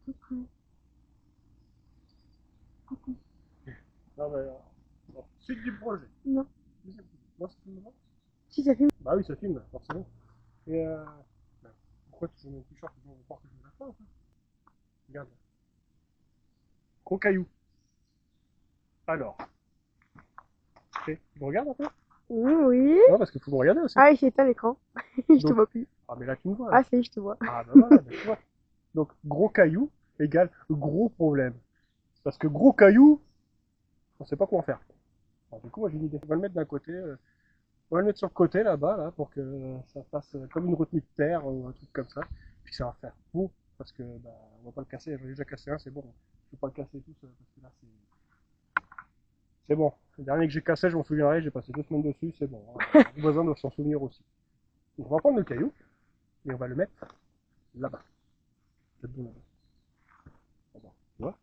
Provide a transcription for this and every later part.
Coucou. Coucou. Non, mais, bon, suite du projet. Non. Deuxième projet. Non, ça filme pas. Si ça filme. Bah oui, ça filme, forcément. Et bah, pourquoi tu mets mon t-shirt? On va voir que je me lave pas, en fait. Regarde. Gros caillou. Alors. Tu me regardes un peu? Oui. Non, parce qu'il faut me regarder aussi. Ah, j'ai éteint l'écran. Je te Donc, vois plus. ah, mais là, tu me vois. Ah, Là. ça y est, je te vois. Ah, bah voilà, bah, tu vois. Donc, gros caillou égale gros problème. Parce que gros caillou, on sait pas quoi en faire. Alors, du coup, moi, j'ai une idée. On va le mettre d'un côté. On va le mettre sur le côté là-bas, là, pour que ça fasse comme une retenue de terre ou un truc comme ça. Puis ça va faire beau, parce que bah, on va pas le casser. J'en ai déjà cassé un, c'est bon. Je vais pas le casser tous, parce que là c'est bon. Le dernier que j'ai cassé, je m'en souviendrai. J'ai passé 2 semaines dessus, c'est bon. Les voisins doivent s'en souvenir aussi. Donc on va prendre le caillou et on va le mettre là-bas. Peut-être bon là-bas. Tu vois?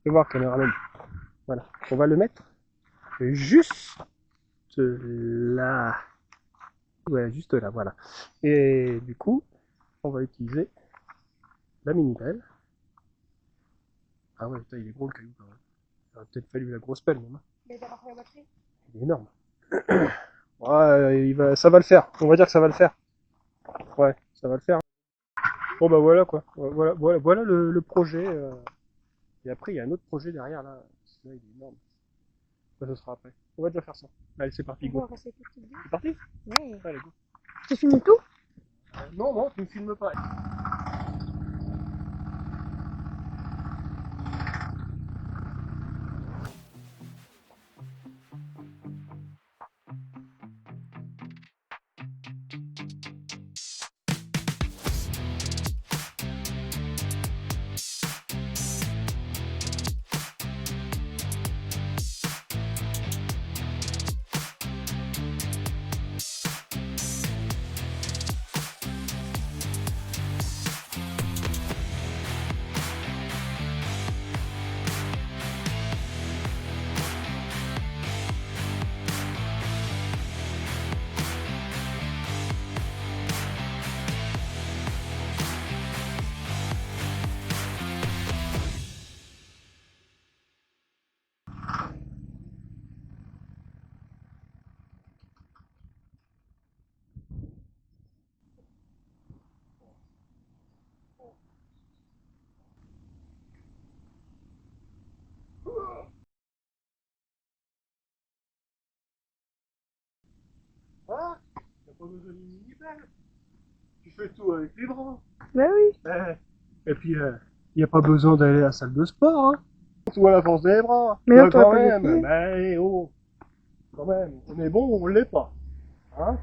Tu voir, caméraman. Voilà. On va le mettre juste là. Ouais, juste là, voilà. Et du coup, on va utiliser la mini-pelle. Ah ouais, putain, il est gros le caillou quand même. Il aurait peut-être fallu la grosse pelle, même. Mais t'as pas pris la batterie? Il est énorme. Ouais, ça va le faire. On va dire que ça va le faire. Ouais, ça va le faire. Bon bah voilà quoi. Voilà le projet. Et après, il y a un autre projet derrière là. Celui-là, il est énorme. Ça, ce sera après. On va déjà faire ça. Allez, c'est parti, On va go. passer tout ce C'est parti? Ouais. Allez, go. Tu filmes tout? Non, non, tu me filmes pas. Ah, t'as pas besoin d'une mini-pelle. Tu fais tout avec les bras. Bah oui. Et puis, il n'y a pas besoin d'aller à la salle de sport, hein. Tout à la force des bras. Mais Bah, là, t'aurais quand pas les même, pieds. mais oh, quand même. On est bon ou on l'est pas. Hein?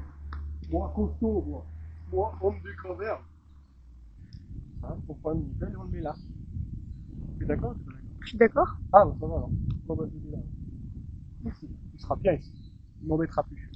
Moi, costaud, moi. Moi, homme des cavernes. Hein? On prend une mini-pelle et on le met là. Tu es d'accord ou t'es pas d'accord? Je suis d'accord. Ah, bah ça va alors. On va le là. Ici. Il sera bien ici. Il m'embêtera plus.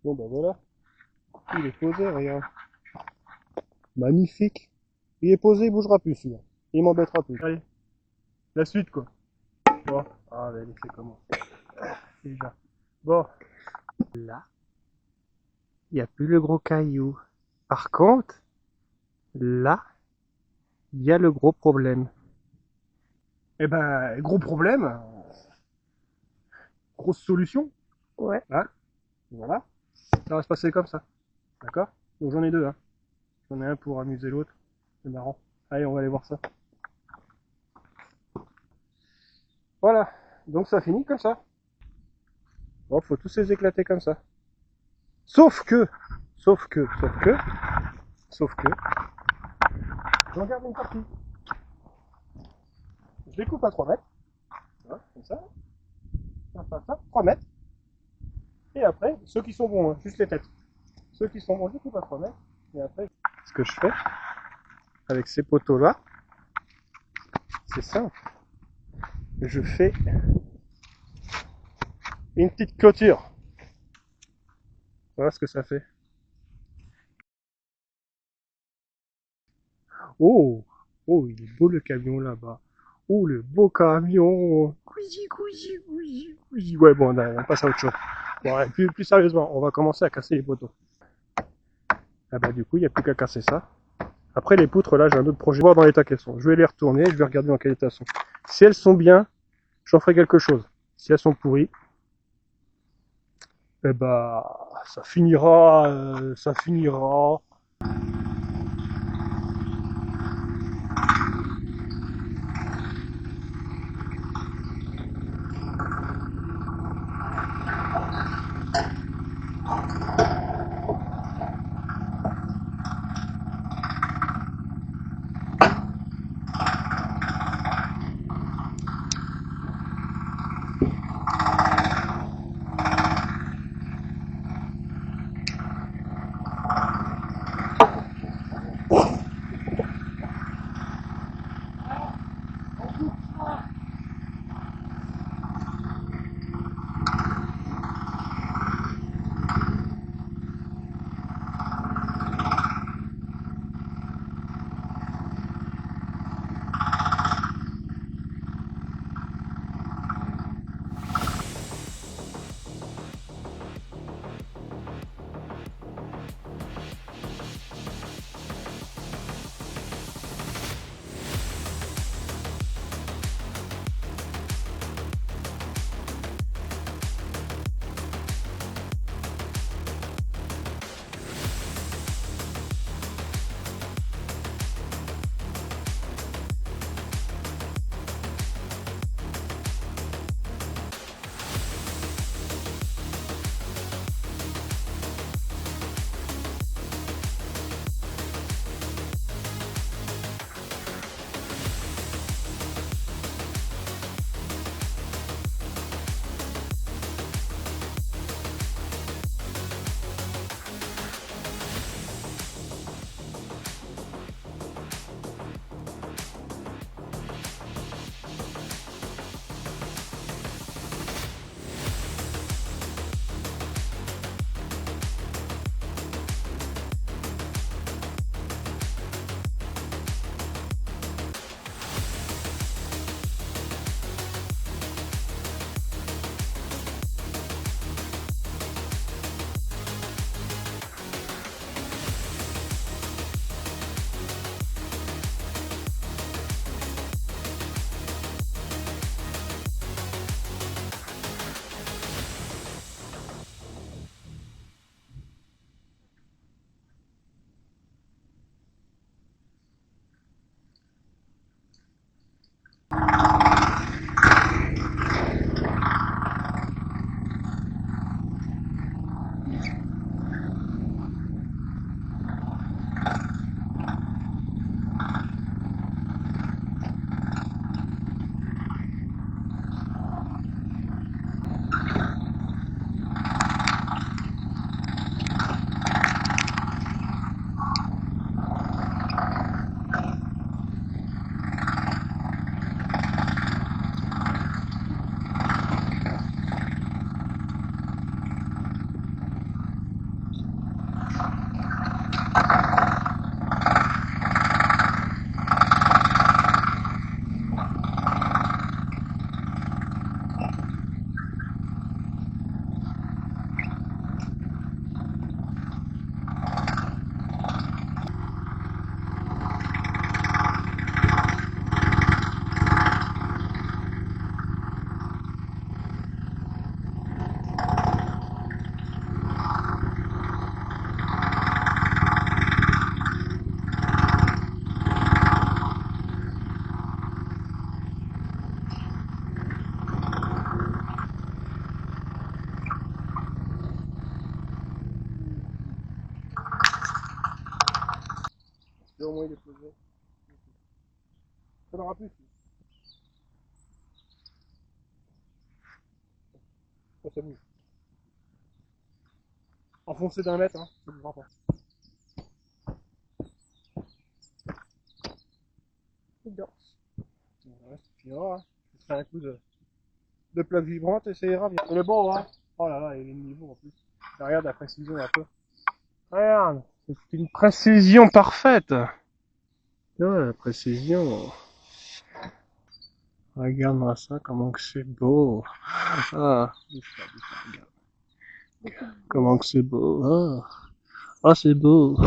Bon bah voilà, il est posé, regarde. Magnifique. Il est posé, il bougera plus celui-là. Il m'embêtera plus. Allez, la suite quoi. Bon, ah bah laissez comment. Déjà. Bon, là, il n'y a plus le gros caillou. Par contre, là, il y a le gros problème. Eh ben, gros problème, grosse solution, Ouais. hein, voilà. Ça va se passer comme ça, d'accord? Donc j'en ai deux, hein. J'en ai un pour amuser l'autre, c'est marrant. Allez, on va aller voir ça. Voilà, donc ça finit comme ça. Bon, faut tous les éclater comme ça. Sauf que, sauf que, sauf que, sauf que, j'en garde une partie. Je les coupe à 3 mètres, voilà, comme ça. Ça, 3 mètres. Et après, ceux qui sont bons, hein, juste les têtes. Ceux qui sont bons, je les coupe à 3 mètres. Et après, ce que je fais avec ces poteaux-là, c'est simple. Je fais une petite clôture. Voilà ce que ça fait. Oh, oh, il est beau le camion là-bas. Oh, le beau camion. Cousi, cousi, cousi, cousi. Ouais, bon, on passe à autre chose. Bon, ouais, plus sérieusement, on va commencer à casser les poteaux. Ah bah du coup, il n'y a plus qu'à casser ça. Après, les poutres, là, j'ai un autre projet. Je vais voir dans l'état qu'elles sont. Je vais les retourner, je vais regarder dans quel état elles sont. Si elles sont bien, j'en ferai quelque chose. Si elles sont pourries, eh bah, ça finira, ça finira. Deux au moins il est posé. Ça n'aura plus. Ça s'amuse. Enfoncé d'un mètre, hein, ça ne pas. Il dort. Ouais, c'est fini, hein. Je ferai un coup de plaque vibrante et ça ira bien. Il est bon, hein. Oh là là, il est de niveau en plus. Regarde la précision un peu. Regarde, c'est une précision parfaite. Ouais, la précision. Regarde-moi ça, comment que c'est beau. Ah, regarde. Comment que c'est beau. Ah, ah c'est beau.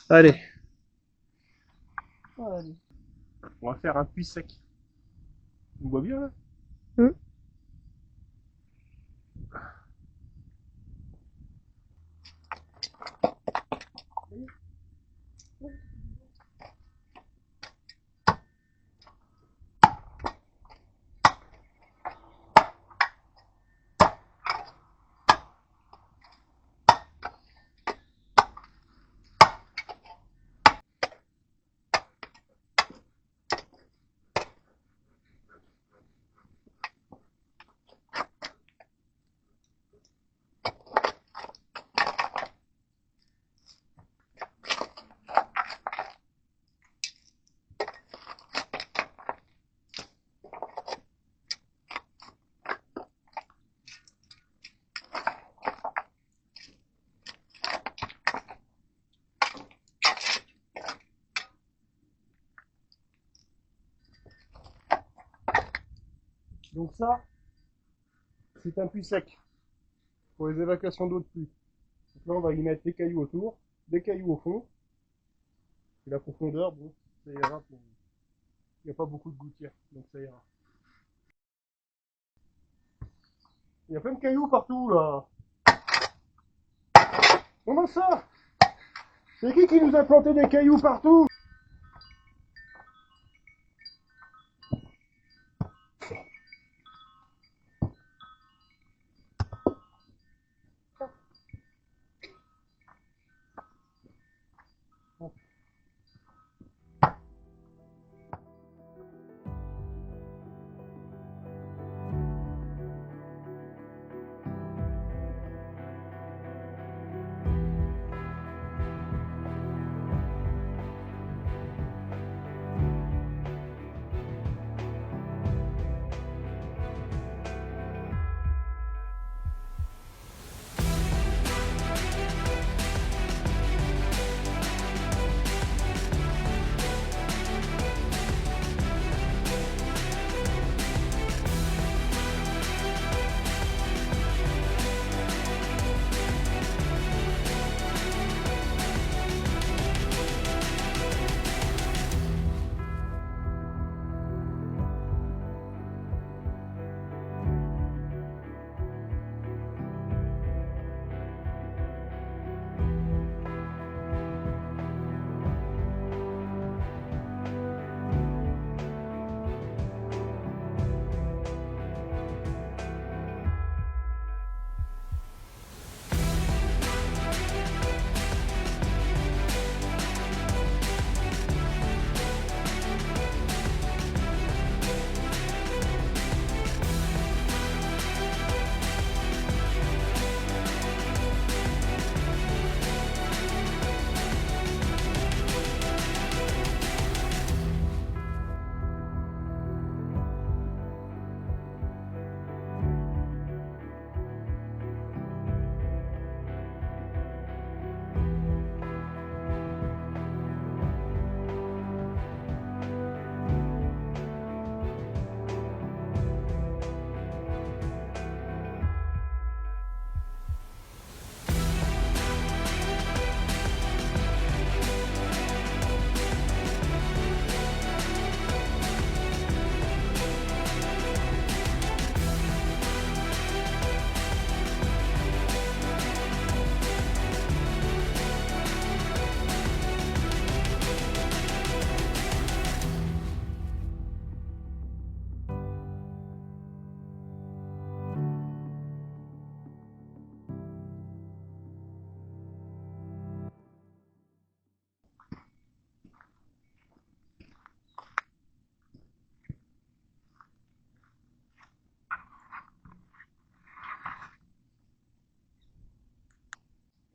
Allez. Allez. On va faire un puits sec. On voit bien là. Donc ça, c'est un puits sec pour les évacuations d'eau de pluie. Donc là, on va y mettre des cailloux autour, des cailloux au fond. Et la profondeur, bon, ça ira pour... Il n'y a pas beaucoup de gouttières, donc ça ira. Il y a plein de cailloux partout, là. Comment ça? C'est qui nous a planté des cailloux partout?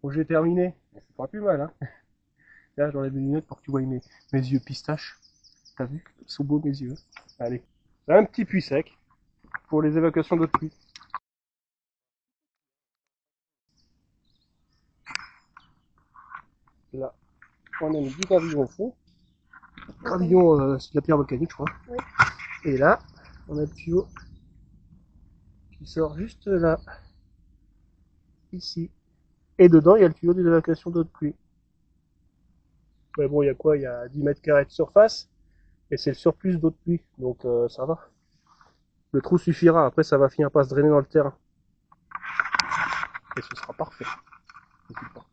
Bon, j'ai terminé. Mais c'est pas plus mal, hein. Là, j'enlève mes lunettes pour que tu vois mes yeux pistaches. T'as vu? Ils sont beaux mes yeux. Allez. Un petit puits sec pour les évacuations d'eau de pluie. Là, on a mis du gravillon au fond. Gravillon, c'est de la pierre volcanique, je crois. Oui. Et là, on a le tuyau qui sort juste là. Ici. Et dedans, il y a le tuyau d'évacuation d'eau de pluie. Ouais, bon, il y a quoi? Il y a 10 mètres carrés de surface. Et c'est le surplus d'eau de pluie. Donc, ça va. Le trou suffira. Après, ça va finir par se drainer dans le terrain. Et ce sera parfait. N'hésite pas.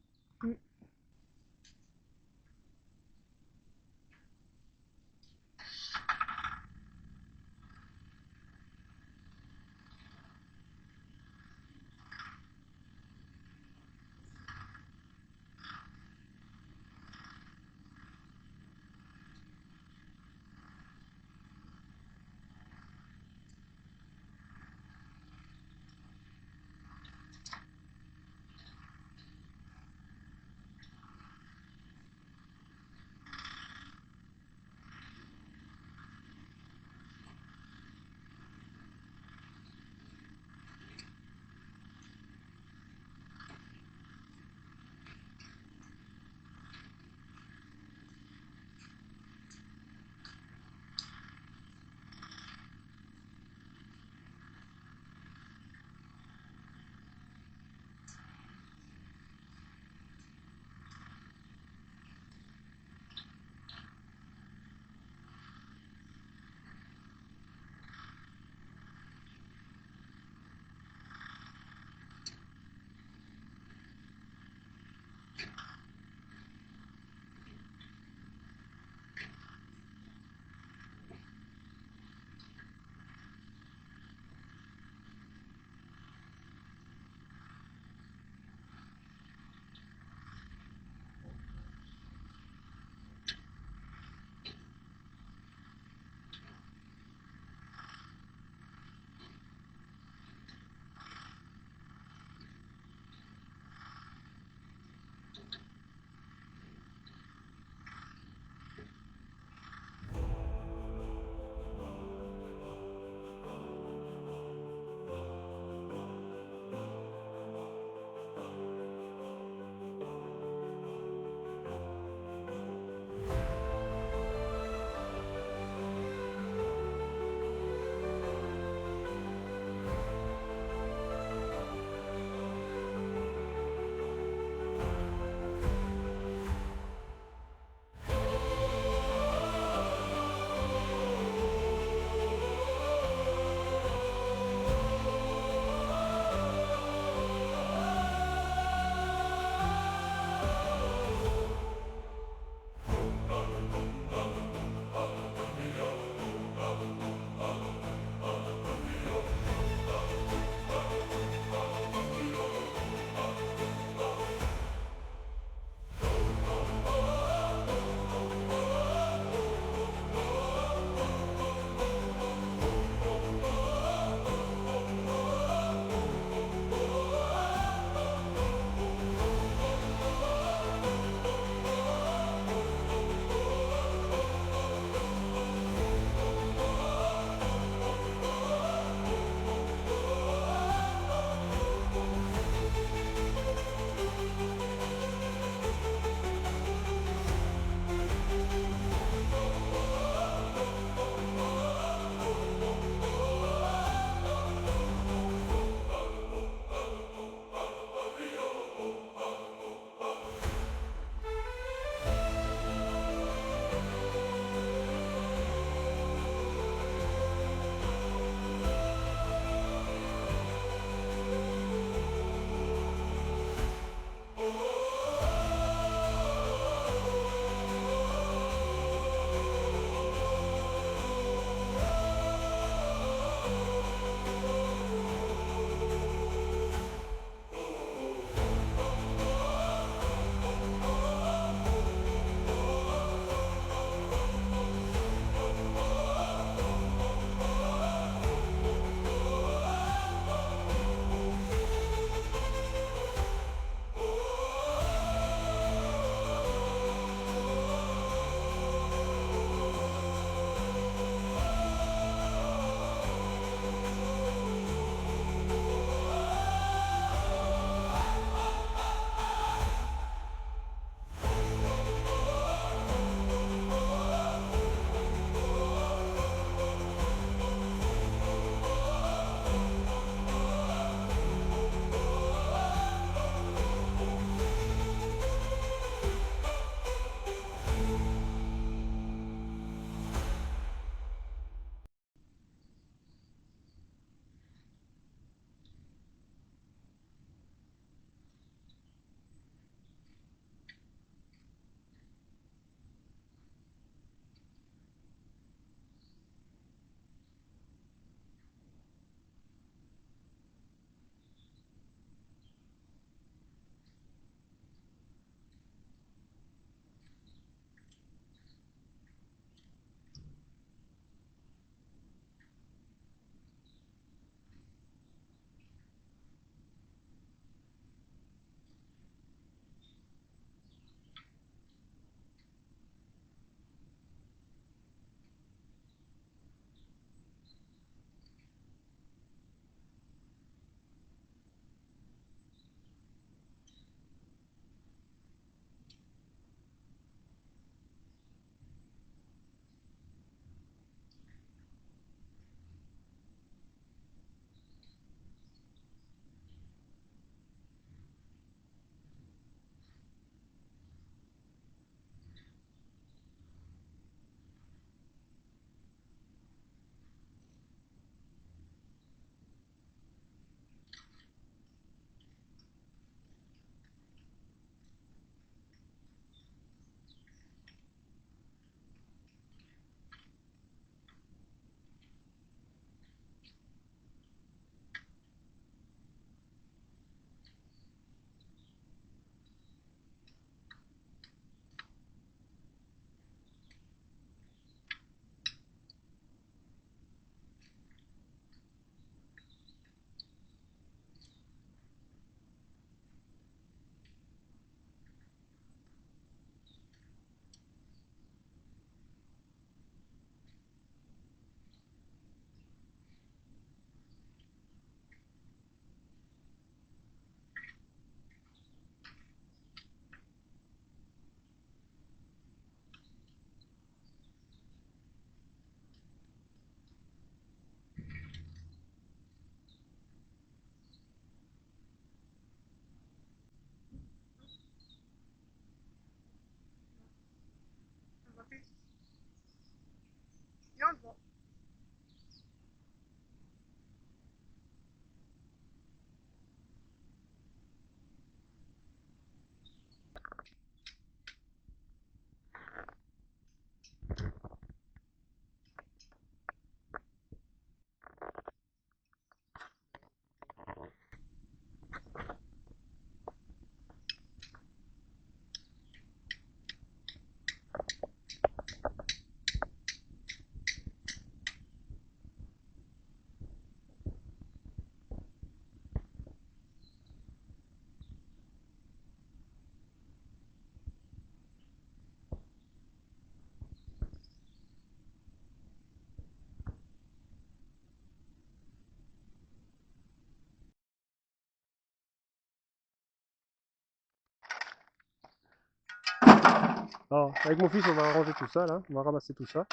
Alors, avec mon fils, on va ranger tout ça là, on va ramasser tout ça.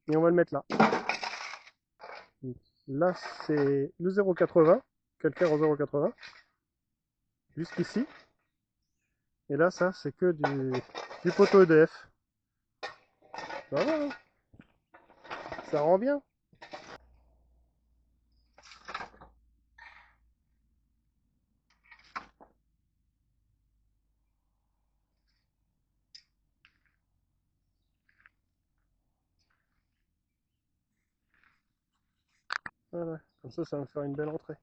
Et on va le mettre là. Donc, là, c'est le 0,80, calcaire au 0,80, jusqu'ici. Et là, ça, c'est que du poteau EDF. Ça va, hein, ça rend bien. Voilà, comme ça va me faire une belle entrée.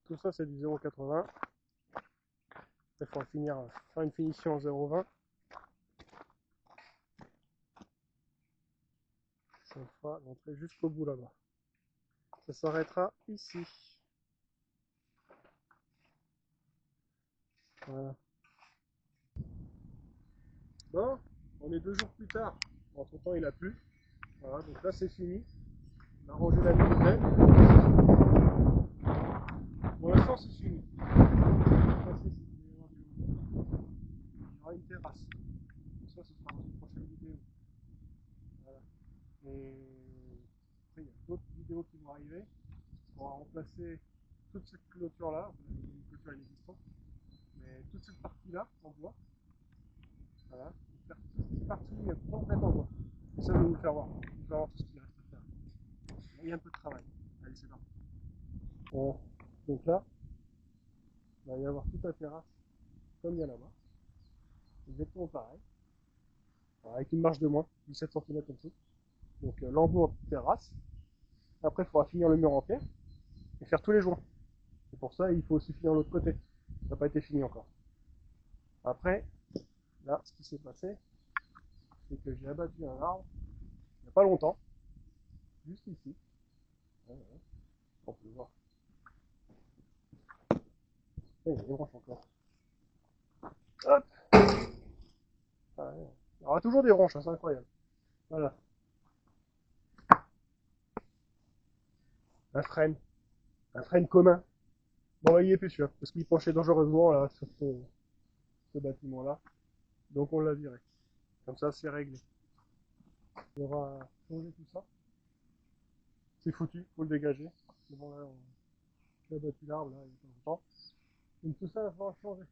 Tout ça, c'est du 0,80. Il faudra faire une finition en 0,20. Ça fera l'entrée jusqu'au bout là-bas. Ça s'arrêtera ici. Voilà. Bon, on est 2 jours plus tard. Entre temps, il a plu. Voilà, donc là, c'est fini. On a rangé la nouvelle. Pour l'instant, c'est fini. Il y aura une terrasse. Ça, ce sera dans une prochaine vidéo. Voilà. Et après, il y a d'autres vidéos qui vont arriver. On va remplacer toute cette clôture-là. Une clôture inexistante. Mais toute cette partie-là, en bois. Voilà. Faire toute cette partie complète en bois. Et ça, je vais vous le faire voir. Je vais vous faire voir tout ce qu'il reste à faire. Il y a un peu de travail. Allez, c'est parti. Bon. Donc là, il va y avoir toute la terrasse comme il y a là-bas. Exactement pareil. Alors, avec une marge de moins, 17 cm en dessous. Donc l'embout en terrasse. Après, il faudra finir le mur en pierre et faire tous les joints. Et pour ça, il faut aussi finir l'autre côté. Ça n'a pas été fini encore. Après, là, ce qui s'est passé, c'est que j'ai abattu un arbre il n'y a pas longtemps, juste ici. On peut le voir. Et il y a des branches encore. Hop! Ah, ouais. Il y aura toujours des branches, hein, c'est incroyable. Voilà. Un frêne. Un frêne commun. Bon, là, il est plus sûr, parce qu'il penchait dangereusement là, sur ce bâtiment-là. Donc on l'a viré. Comme ça, c'est réglé. Il y aura changé tout ça. C'est foutu, faut le dégager. Mais bon, là, on a battu l'arbre, là, il y a pas longtemps. Donc tout ça, il va falloir changer.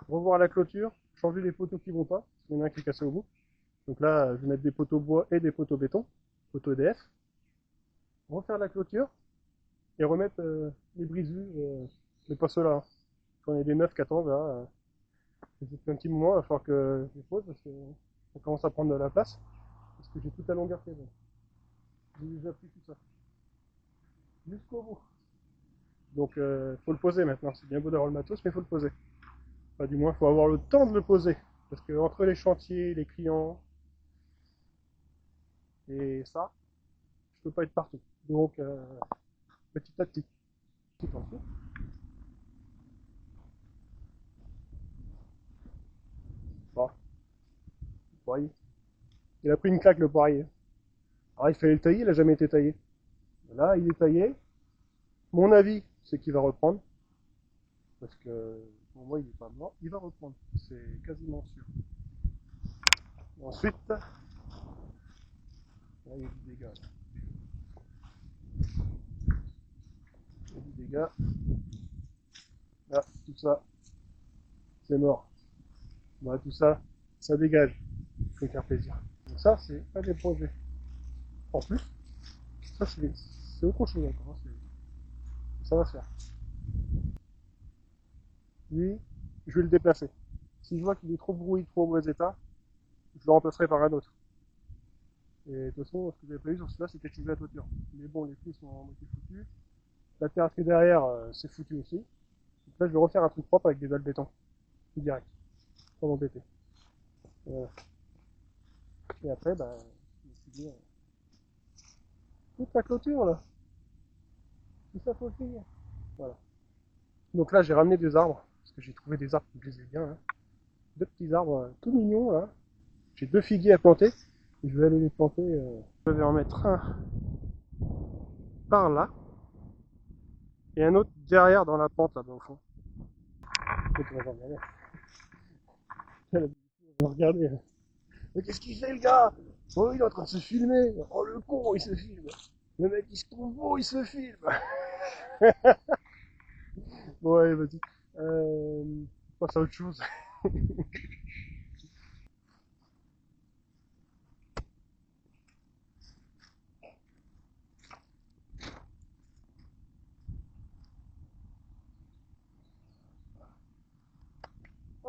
Revoir la clôture, changer les poteaux qui vont pas, parce qu'il y en a un qui est cassé au bout. Donc là, je vais mettre des poteaux bois et des poteaux béton, poteaux EDF. Refaire la clôture et remettre les brisures, mais pas ceux-là. Hein. J'en ai des 9, 14 là. Depuis un petit moment, il va falloir que je les pose parce que ça commence à prendre de la place. Parce que j'ai toute la longueur qui est bonne. J'ai déjà pris tout ça. Jusqu'au bout. Donc faut le poser maintenant. C'est bien beau d'avoir le matos, mais il faut le poser. Enfin, du moins, il faut avoir le temps de le poser. Parce que entre les chantiers, les clients et ça, je peux pas être partout. Donc petit à petit. Tout en dessous. Bon, poirier. Il a pris une claque le poirier. Alors il fallait le tailler, il n'a jamais été taillé. Là, il est taillé. Mon avis, c'est qu'il va reprendre. Parce que pour moi, il n'est pas mort. Il va reprendre. C'est quasiment sûr. Ensuite, là, il y a du dégât. Il y a du dégât. Là, tout ça, c'est mort. Voilà, tout ça, ça dégage. Il faut faire plaisir. Donc ça, c'est un des projets. En plus, ça, c'est autre chose encore. Hein, ça va se faire. Lui, je vais le déplacer. Si je vois qu'il est trop brouillé, trop en mauvais état, je le remplacerai par un autre. Et de toute façon, ce que j'avais pas eu sur celui-là, c'était changer la toiture. Mais bon, les plis sont en moitié foutus. La terrasse qui est derrière, c'est foutu aussi. Donc là, je vais refaire un truc propre avec des dalles béton. Direct. Sans m'embêter. Voilà. Et après, bah, je me suis dit, toute la clôture, là. Tout ça, faut le finir. Voilà. Donc là, j'ai ramené des arbres. Parce que j'ai trouvé des arbres qui me plaisaient bien, hein. 2 petits arbres tout mignons, là. J'ai 2 figuiers à planter. Et je vais aller les planter. Je vais en mettre un par là. Et un autre derrière dans la pente là-bas au fond. Écoute, on va regarder. On va regarder. Mais qu'est-ce qu'il fait le gars? Oh, il est en train de se filmer. Oh le con, il se filme. Le mec il se trouve beau, il se filme. Bon allez, vas-y. On passe à autre chose.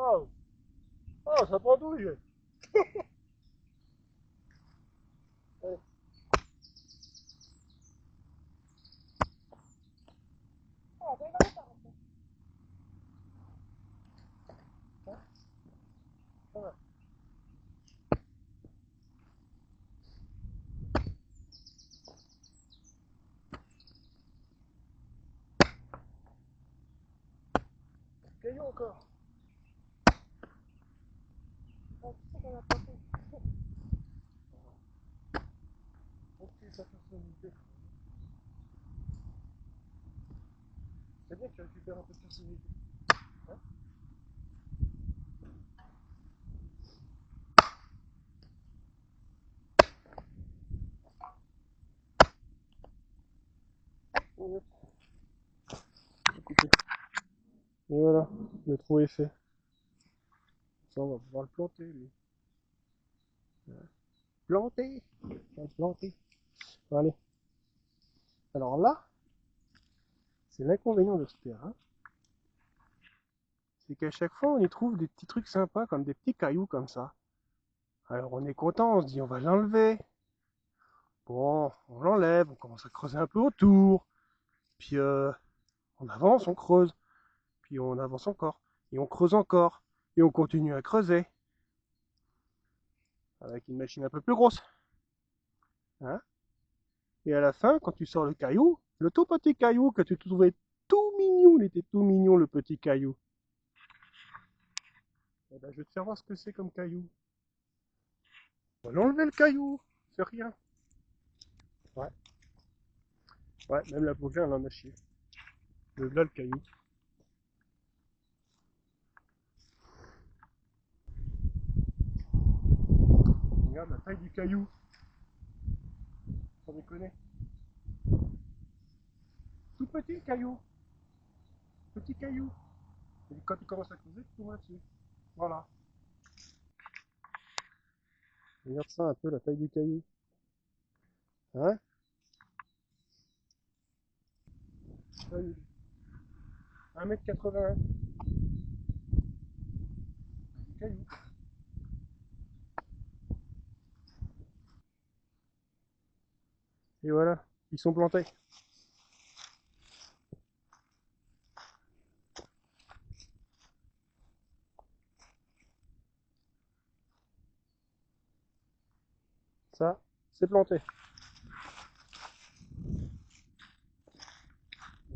Oh, oh, ça pendouille. Allez. Ça va. Caillou encore. Ok, ça personnalité. C'est bien que tu récupères un peu de personnalité. Hein? Hop, j'ai coupé. Et voilà, le trou est fait. Ça, on va pouvoir le planter, lui. Planter! On va le planter. Allez. Alors là, c'est l'inconvénient de ce terrain. C'est qu'à chaque fois, on y trouve des petits trucs sympas, comme des petits cailloux comme ça. Alors on est content, on se dit on va l'enlever. Bon, on l'enlève, on commence à creuser un peu autour. Puis on avance, on creuse. Puis on avance encore. Et on creuse encore. Et on continue à creuser. Avec une machine un peu plus grosse. Hein? Et à la fin, quand tu sors le tout petit caillou que tu trouvais tout mignon, il était tout mignon le petit caillou. Eh ben, je vais te faire voir ce que c'est comme caillou. On va l'enlever le caillou, c'est rien. Ouais, ouais, même la pauvre elle en a chié. Là le caillou. Regarde la taille du caillou. Sans déconner. Tout petit le caillou. Petit caillou. Et quand tu commences à creuser, tu tombes là-dessus. Voilà. Regarde ça un peu la taille du caillou. Hein? 1,81 m. Caillou. Et voilà, ils sont plantés. Ça, c'est planté.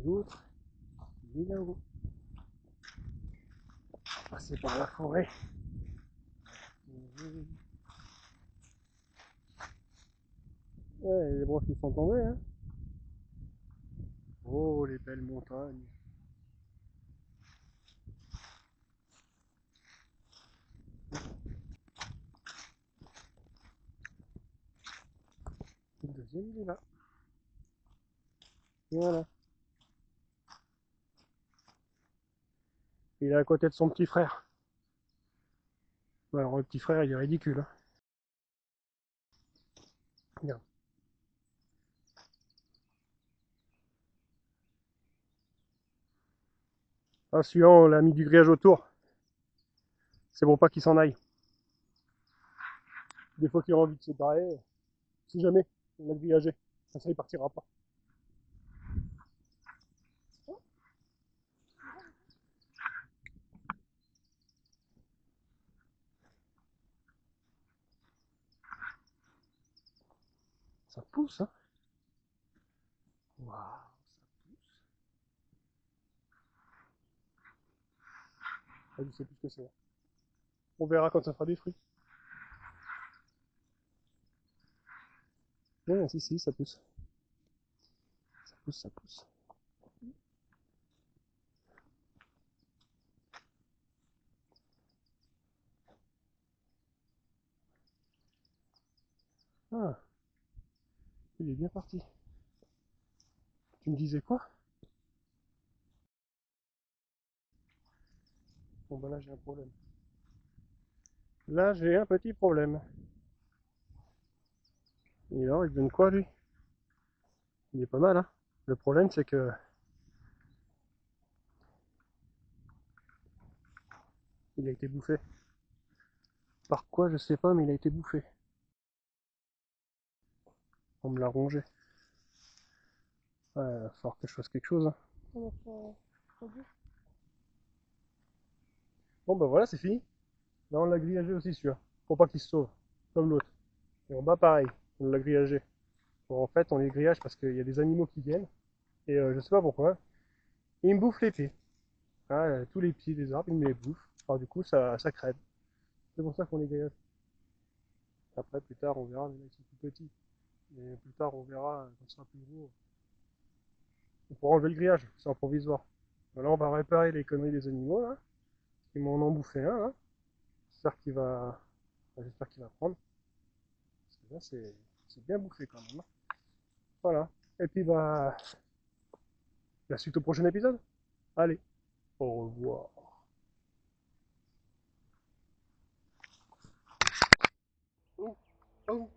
L'autre, il est là-haut. Passer par la forêt. Ouais, les branches qui sont tombées, hein. Oh, les belles montagnes. Le deuxième, il est là. Voilà. Il est à côté de son petit frère. Alors, le petit frère, il est ridicule, hein. Regarde. Ah, celui-là, on l'a mis du grillage autour. C'est bon pas qu'il s'en aille. Des fois qu'il a envie de se barrer, si jamais, on l'a grillagé. Comme ça, il partira pas. Ça pousse, hein. Waouh, ça pousse. Ah, je sais plus ce que c'est. On verra quand ça fera des fruits. Non, si, si, ça pousse. Ça pousse, ça pousse. Ah, il est bien parti. Tu me disais quoi? Bon bah là j'ai un problème. Là j'ai un petit problème. Et alors il donne quoi lui? Il est pas mal hein. Le problème c'est que il a été bouffé. Par quoi je sais pas mais il a été bouffé. On me l'a rongé. Ouais, il va falloir que je fasse quelque chose hein. Bon bah voilà c'est fini. Là on l'a grillagé aussi celui-là. Pour pas qu'il se sauve. Comme l'autre. Et en bas pareil. On l'a grillagé. Bon, en fait on les grillage parce qu'il y a des animaux qui viennent. Et je sais pas pourquoi. Et ils me bouffent les pieds. Ah, tous les pieds des arbres, ils me les bouffent. Alors du coup ça crève. C'est pour ça qu'on les grillage. Après plus tard on verra, mais là ils sont tout petits. Et plus tard on verra quand ce sera plus gros. On pourra enlever le grillage, c'est en provisoire. Là on va réparer les conneries des animaux là. Ils m'en ont bouffé un là. J'espère qu'il va. Enfin, j'espère qu'il va prendre. Parce que là c'est bien bouffé quand même, hein. Voilà. Et puis bah la suite au prochain épisode. Allez, au revoir. Oh, oh.